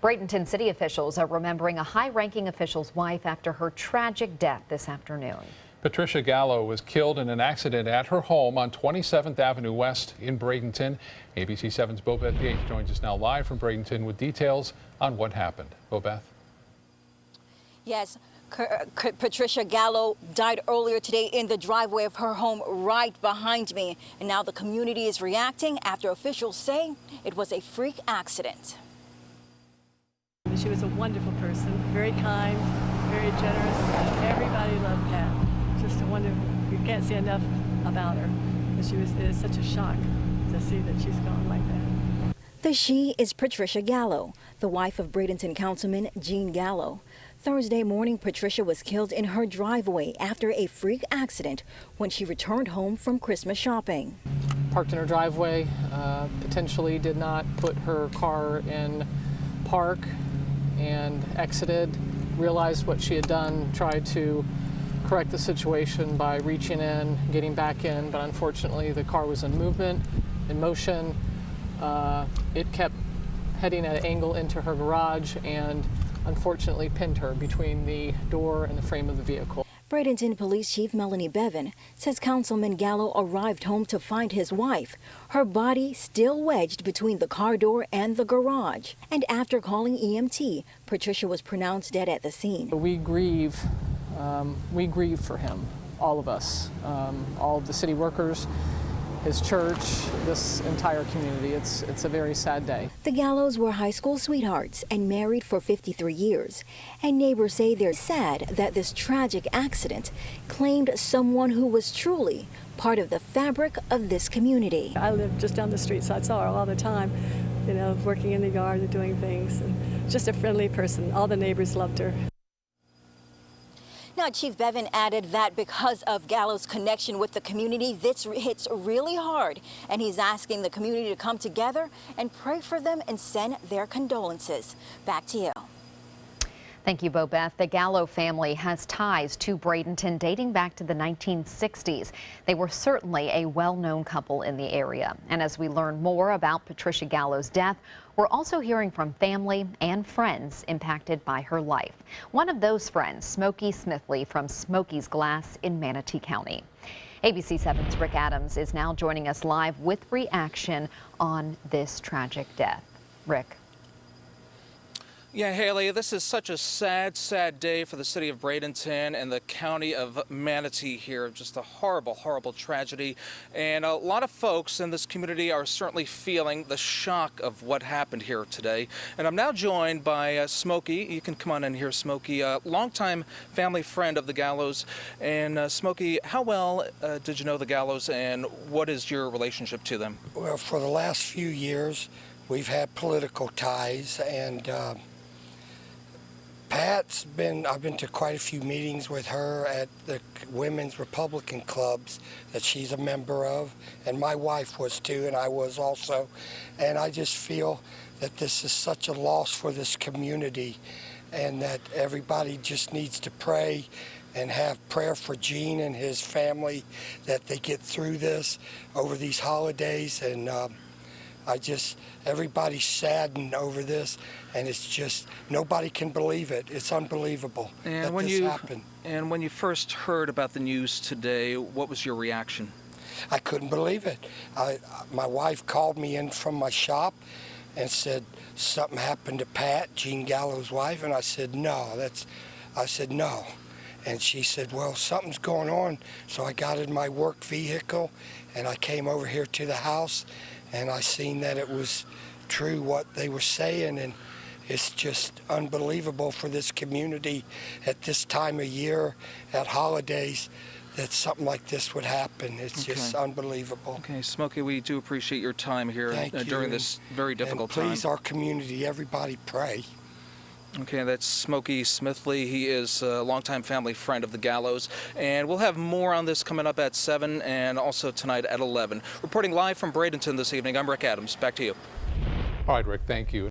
Bradenton city officials are remembering a high-ranking official's wife after her tragic death this afternoon. Patricia Gallo was killed in an accident at her home on 27th Avenue West in Bradenton. ABC 7's Bobeth Yates joins us now live from Bradenton with details on what happened. Bobeth. Yes, Patricia Gallo died earlier today in the driveway of her home right behind me. And now the community is reacting after officials say it was a freak accident. She was a wonderful person, very kind, very generous. Everybody loved Pat. Just a wonderful, you can't say enough about her. It is such a shock to see that she's gone like that. The she is Patricia Gallo, the wife of Bradenton Councilman Gene Gallo. Thursday morning, Patricia was killed in her driveway after a freak accident when she returned home from Christmas shopping. Parked in her driveway, potentially did not put her car in park and exited, realized what she had done, tried to correct the situation by reaching in, getting back in, but unfortunately the car was in movement, in motion. It kept heading at an angle into her garage and unfortunately pinned her between the door and the frame of the vehicle. Bradenton Police Chief Melanie Bevan says Councilman Gallo arrived home to find his wife, her body still wedged between the car door and the garage. And after calling EMT, Patricia was pronounced dead at the scene. We grieve for him, all of us, all of the city workers, his church, this entire community. It's a very sad day. The Gallos were high school sweethearts and married for 53 years. And neighbors say they're sad that this tragic accident claimed someone who was truly part of the fabric of this community. I live just down the street, so I saw her all the time, you know, working in the yard and doing things. And just a friendly person. All the neighbors loved her. Now, Chief Bevan added that because of Gallo's connection with the community, this hits really hard, and he's asking the community to come together and pray for them and send their condolences. Back to you. Thank you, Bobeth. The Gallo family has ties to Bradenton dating back to the 1960s. They were certainly a well-known couple in the area. And as we learn more about Patricia Gallo's death, we're also hearing from family and friends impacted by her life. One of those friends, Smokey Smithley from Smokey's Glass in Manatee County. ABC 7's Rick Adams is now joining us live with reaction on this tragic death. Rick. Yeah, Haley, this is such a sad, sad day for the city of Bradenton and the county of Manatee here. Just a horrible, horrible tragedy. And a lot of folks in this community are certainly feeling the shock of what happened here today. And I'm now joined by Smokey. You can come on in here, Smokey, a longtime family friend of the Gallos. And Smokey, how well did you know the Gallos and what is your relationship to them? Well, for the last few years, we've had political ties, and I've been to quite a few meetings with her at the women's Republican clubs that she's a member of, and my wife was too, and I was also. And I just feel that this is such a loss for this community, and that everybody just needs to pray and have prayer for Gene and his family, that they get through this over these holidays. And everybody's saddened over this, and it's just, nobody can believe it. It's unbelievable that this happened. And when you first heard about the news today, what was your reaction? I couldn't believe it. My wife called me in from my shop and said, something happened to Pat, Gene Gallo's wife, and I said, no. No. And she said, well, something's going on. So I got in my work vehicle, and I came over here to the house, and I seen that it was true what they were saying, and it's just unbelievable for this community at this time of year, at holidays, that something like this would happen. It's just unbelievable. Okay, Smokey, we do appreciate your time here during this very difficult time. Please, our community, everybody pray. Okay, that's Smokey Smithley. He is a longtime family friend of the Gallos. And we'll have more on this coming up at 7 and also tonight at 11. Reporting live from Bradenton this evening, I'm Rick Adams. Back to you. All right, Rick, thank you.